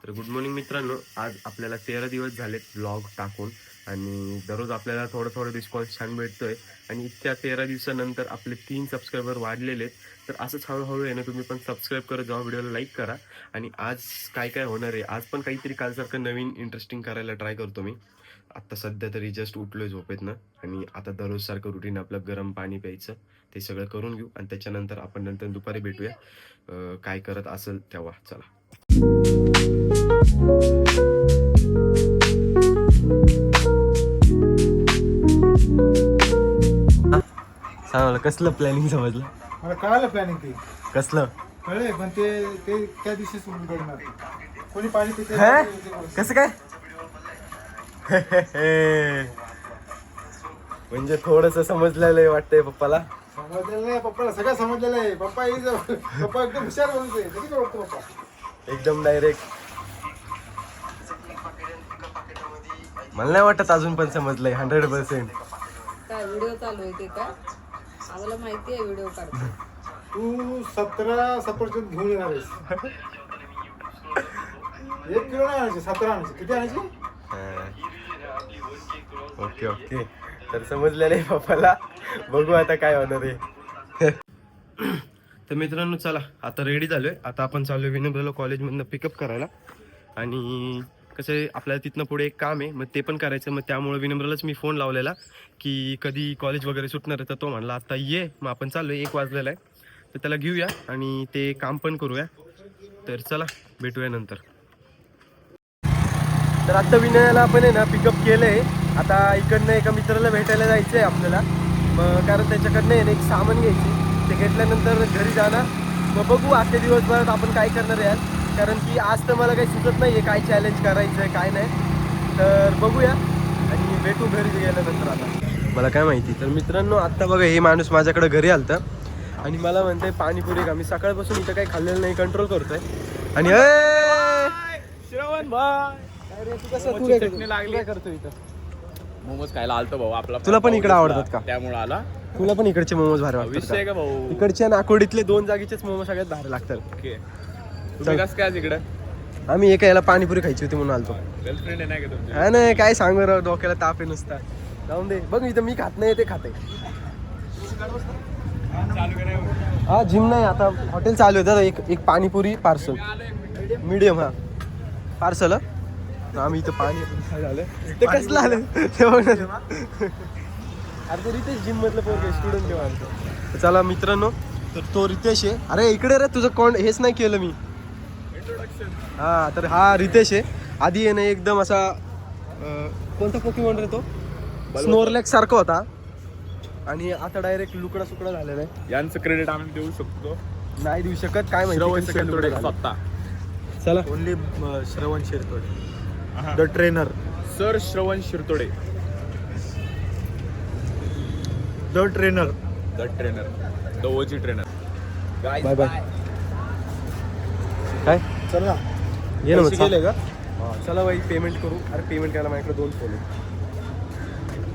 तर good morning मित्रांनो, आज आपल्याला 13 दिवस झालेत ब्लॉग टाकून आणि दररोज आपल्याला थोडं थोडं रिस्पॉन्स छान भेटतोय आणि इतक्या 13 दिवसानंतर आपले 3 सबस्क्रायबर वाढलेले आहेत. तर असंच हळूहळू आहे ना, तुम्ही पण सबस्क्राईब करत जावा, व्हिडिओला लाईक करा. आणि आज काय काय होणार आहे, आज पण काहीतरी कालसारखं नवीन इंटरेस्टिंग करायला ट्राय करतो मी. आत्ता सध्या तरी जस्ट उठलोय झोपेतनं आणि आता दररोज सारखं रुटीन आपलं गरम पाणी प्यायचं, ते सगळं करून घेऊ आणि त्याच्यानंतर आपण नंतर दुपारी भेटूया. काय करत असेल तेव्हा. चला. सांग कसलं प्लॅनिंग समजलं? मला कळालं प्लॅनिंग ते कसलं कळले पण ते ते त्या दिवशी सोडून करणार कोणी पाणी पिते कसं काय? म्हणजे थोडस समजलेलं वाटतंय पप्पाला. समजलेलं नाही पप्पाला, सगळं समजलेलं आहे. पप्पा पप्पा एकदम हुशार बनतोय. लगेच ओळखतो पप्पा एकदम डायरेक्ट. मला नाही वाटत अजून पण समजलंय 100%. काय व्हिडिओ चालू आहे ते का? आम्हाला माहिती आहे व्हिडिओ काढतो. तू 17 सफरचंद घेऊन येणार आहेस. 1 किलो नाही आणायचे, 17 आणायचे. किती आणायचे? ओके ओके, तर समजलेलं आहे पप्पाला. बघू आता काय होणार आहे. तर मित्रांनो चला, आता रेडी झालोय. आता आपण चाललोय विनोबला कॉलेजमधनं पिकअप करायला. आणि कसं आहे, आपल्याला तिथनं पुढे एक काम आहे, मग ते पण करायचं. मग त्यामुळे विनम्रलाच मी फोन लावलेला की कधी कॉलेज वगैरे सुटणार आहे. तर तो म्हणला आता ये. मग आपण चाललोय, 1 वाजलेला आहे. तर त्याला घेऊया आणि ते काम पण करूया. तर चला भेटूया नंतर. तर आत्ता विनयाला आपण आहे ना पिकअप केलं आहे. आता इकडनं एका मित्राला भेटायला जायचं आहे आपल्याला. मग कारण त्याच्याकडनं आहे ना एक सामान घ्यायची. ते घेतल्यानंतर घरी जाणार. मग बघू आजच्या दिवसभरात आपण काय करणार आहे यार. कारण की आज तर मला काही सुचत नाही आहे काय चॅलेंज करायचं आहे काय नाही. तर बघूया आणि भेटू घरी गेल्यानंतर. आता मला काय माहिती. तर मित्रांनो आत्ता बघा, हे माणूस माझ्याकडे घरी आलता आणि मला म्हणतंय पाणीपुरी का. मी सकाळपासून इथं काही खाल्लेलं नाही, कंट्रोल करतोय. आणि श्रवण भाई, तू काय करतो इथं? मोमोज खायला आलतो भाऊ. आपला तुला पण इकडे आवडतात का? त्यामुळे आला. तुला पण इकडचे मोमोज भारी वाटतात विषय का भाऊ? इकडचे नाकोडीतले 2 जागेचेच मोमोज सगळ्यात भारी लागतात. ओके, तुम्ही कसं काय तिकडे? आम्ही एका याला पाणीपुरी खायची होती म्हणून आलतो. गर्लफ्रेंड आहे नाही का तुमची? हा नाही, काय सांगू राव, डोक्याला ताप आहे नुसता. जाऊन दे. बघ इथं मी खात नाही, ते खाते. चालू करा. हा जिम नाही, आता हॉटेल चालू होतं. एक पाणीपुरी पार्सल मीडियम. हा पार्सल. आम्ही इथं पाणी झालं. ते कसलं आलं ते बघ ना. अरे ते रितेश जिम मधलं पोरगे स्टुडंट जेव्हा आलतो. चला मित्रांनो, तर तो रितेश आहे. अरे इकडे रे, तुझं कोण हेच नाही केलं मी. हा तर हा रितेश आहे. आधी आहे ना एकदम असा कोणता पोकेमॉन रे तो, स्नोरलॅक्स सारखा होता आणि आता डायरेक्ट लुकडा सुकडा झालेला आहे. यांचं क्रेडिट आम्ही देऊ शकतो. नाही देऊ शकत, काय श्रवण माहिती कसं काय शिरतोडे लुकडा झाला. स्वतः. चला. ओनली श्रवण Shirtode the trainer. Sir Shravan Shirtode the trainer. The trainer, the OG trainer. Bye bye. काय चल ना. ये ना मग. पैसे गेले का? चला बाई पेमेंट करू. अरे पेमेंट करायला माझ्याकडे 2 फोन आहे.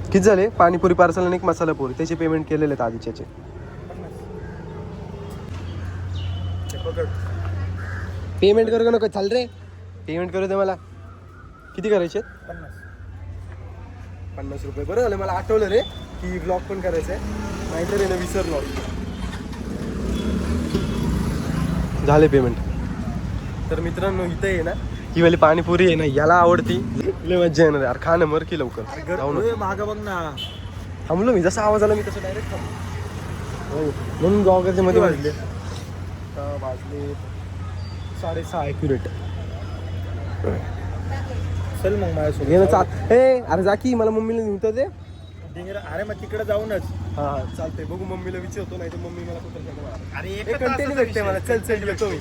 किती झाले? पाणीपुरी पार्सल आणि एक मसाला पुरी, त्याचे पेमेंट केलेले आहेत आधीच्याचे. पेमेंट करू का नको? चाल रे, पेमेंट करू दे मला. किती करायचे? 50 रुपये. बरं झालं मला आठवलं रे की ब्लॉग पण करायचं आहे, नाहीतर आहे ना विसरलो. झाले पेमेंट. तर मित्रांनो इथं आहे ना ही वाली पाणीपुरी आहे ना, याला आवडती. लय मज्जा येणार यार. खा ना, मर की लवकर. जाऊ ना. मागा बघ ना. थांबलो मी, जसा आवाज आला मी तसं डायरेक्ट थांबलो. हो म्हणून ब्लॉगरच्या मध्ये वाजले 6:30 ॲक्युरेट. चल मग माझ्यासोबत. ये ना चाल. अरे जा की, मला मम्मीला निघतं ते. अरे मग तिकडे जाऊनच. हा हा चालतंय. बघू मम्मीला विचारतो, नाही तर मम्मी मला कुठं. अरे एक कंटेंट भेटते मला. चल चल येतो मी.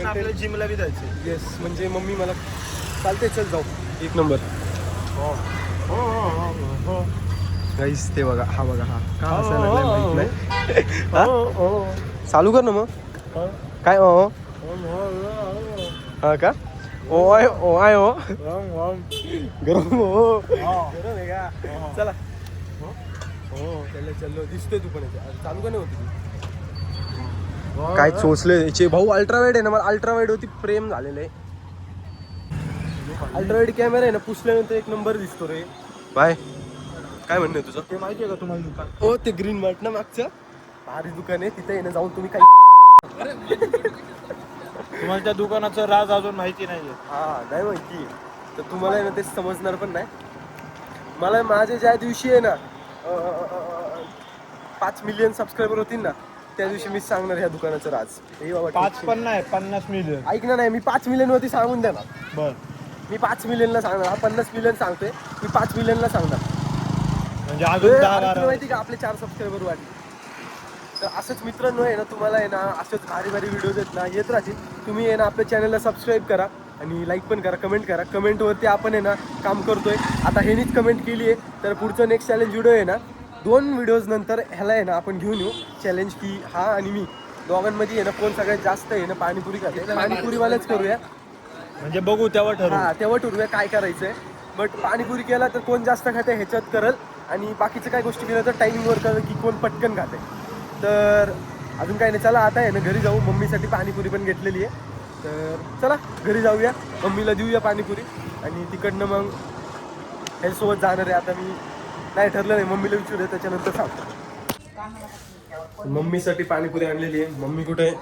आपल्याला जिमला बी जायचं. येस, म्हणजे मम्मी मला चालते. चल जाऊ. 1 नंबर. गाईस ते बघा, हा बघा, हा का हसायला लागलाय माहित नाही. हा? चालू कर ना मग. काय हा का? ओय ओय हो गरम हो. गरम आहे का? चला. हो त्याला चाललो. दिसतोय तू पण चालू का नाही होती? काय चोचले याचे भाऊ. अल्ट्रा वाईड आहे ना, मला अल्ट्रा वाईड होती प्रेम झालेलं आहे. अल्ट्रावाईड कॅमेरा आहे ना पुसल्यानंतर एक नंबर दिसतो रे. बाय काय म्हणणं आहे तुझं? ते माहिती आहे का तुम्हाला दुकान? हो ते ग्रीन मार्ट ना मागचं भारी दुकान आहे तिथे येणं जाऊन तुम्ही काही तुम्हाला त्या दुकानाचं राज अजून माहिती नाहीये. हा नाही माहिती तर तुम्हाला आहे ना ते समजणार पण नाही. मला माझे ज्या दिवशी आहे ना 5 मिलियन सबस्क्रायबर होतील ना त्या दिवशी मी सांगणार ह्या दुकानाचं राज. हे बाबा 5 पण नाही 50 मिलियन. ऐक ना नाही मी 5 मिलियन वरती सांगून देणार. बर मी 5 मिलियनला सांगणार. हा 50 मिलियन सांगतोय मी 5 मिलियनला सांगणार. म्हणजे अजून अरे 10-12 माहिती का आपले 4 सबस्क्रायबर वाढले. तर असंच मित्रांनो आहे ना तुम्हाला आहे ना असंच भारी भारी व्हिडिओज आहेत ना येत राहतील. तुम्ही आहे ना आपल्या चॅनलला सबस्क्राईब करा आणि लाईक पण करा, कमेंट करा. कमेंटवरती आपण आहे ना काम करतोय. आता ह्यानीच कमेंट केली आहे तर पुढचं नेक्स्ट चॅलेंज व्हिडिओ आहे ना 2 व्हिडिओज नंतर ह्याला आहे ना आपण घेऊन येऊ चॅलेंज की हा आणि मी दोघांमध्ये आहे ना कोण सगळ्यात जास्त आहे ना पाणीपुरी खाते. पाणीपुरीवालाच करूया. म्हणजे बघू तेव्हा ठरवू. हा तेव्हा ठरवूया काय करायचंय. बट पाणीपुरी केला तर कोण जास्त खाते ह्याच्यात करल आणि बाकीचं काय गोष्टी केल्या तर टायमिंगवर करल की कोण पटकन खाते. तर अजून काही नाही. चला आता आहे ना घरी जाऊ. मम्मीसाठी पाणीपुरी पण घेतलेली आहे. तर चला घरी जाऊया मम्मीला देऊया पाणीपुरी आणि तिकडनं मग ह्याच्यासोबत जाणार आहे. आता मी नाही ठरलं नाही मम्मीला विचारूया त्याच्यानंतर सांगतो. मम्मीसाठी पाणीपुरी आणलेली आहे. मम्मी कुठे आहे?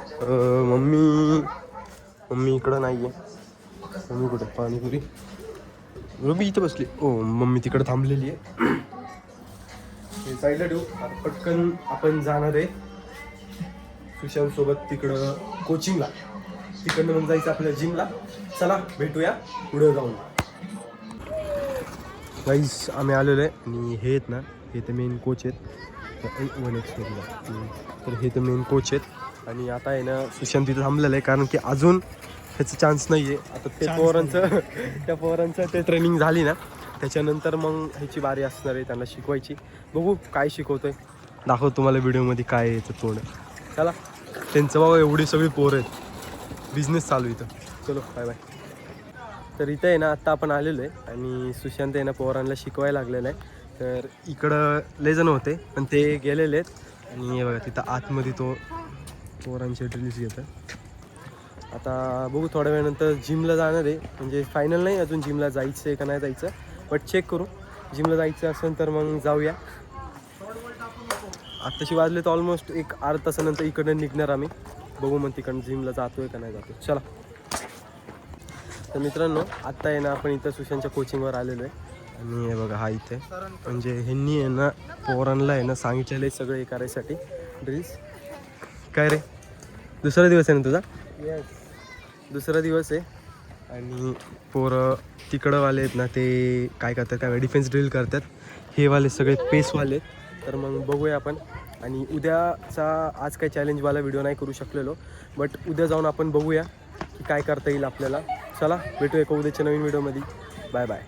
मम्मी इकडं नाही आहे. मम्मी कुठे पाणीपुरी रबी इथं बसली. ओ मम्मी तिकडं थांबलेली आहे. साईडला ठेवू. पटकन आपण जाणार आहे सुशांत सोबत तिकडं कोचिंगला. तिकडनं मग जायचं आपल्या जिमला. चला भेटूया पुढे जाऊन. गाईस आम्ही आलेलो आहे आणि हे आहेत ना हे तर मेन कोच आहेत. तर हे तर मेन कोच आहेत आणि आता आहे ना सुशांत तिथं थांबलेलं आहे कारण की अजून ह्याचं चान्स नाही आहे. आता ते त्या पोरांचं ते ट्रेनिंग झाली ना त्याच्यानंतर मग ह्याची बारी असणार आहे त्यांना शिकवायची. बघू काय शिकवतोय दाखवतो तुम्हाला व्हिडिओमध्ये काय आहे याचं तोंड. चला त्यांचं बाबा एवढी सगळी पोरं आहेत. बिझनेस चालू इथं. चलो बाय बाय. तर इथं आहे ना आत्ता आपण आलेलो आहे आणि सुशांत आहे ना पोरांना शिकवायला लागलेलं आहे. तर इकडं लय जण होते पण ते गेलेले आहेत आणि हे बघा तिथं आतमध्ये तो पोरांचे ड्रिल्स घेतं. आता बघू थोड्या वेळानंतर जिमला जाणार आहे. म्हणजे फायनल नाही अजून जिमला जायचं आहे का नाही जायचं बट चेक करू. जिमला जायचं असेल तर मग जाऊया. आत्ताशी वाजले तर ऑलमोस्ट एक अर्धा तासानंतर इकडनं निघणार आम्ही. बघू मग तिकडनं जिमला जातोय का नाही जातोय. चला तर मित्रांनो आत्ता आहे ना आपण इथं सुशांतच्या कोचिंगवर आलेलो आहे आणि हे बघा हा इथे म्हणजे ह्यांनी आहे ना पोरांना आहे ना सांगितलेलं आहे सगळं हे करायसाठी ड्रिल्स. काय रे दुसरा दिवस आहे ना तुझा? येस दुसरा दिवस आहे आणि पोरं तिकडंवाले आहेत ना ते काय करतात काय डिफेन्स ड्रिल करतात. हे वाले सगळे पेसवाले आहेत. तर मग बघूया आपण. आणि उद्याचा आज काही चॅलेंजवाला व्हिडिओ नाही करू शकलेलो बट उद्या जाऊन आपण बघूया की काय करता येईल आपल्याला. चला भेटूया एका उद्याच्या नवीन व्हिडिओमध्ये. Bye bye.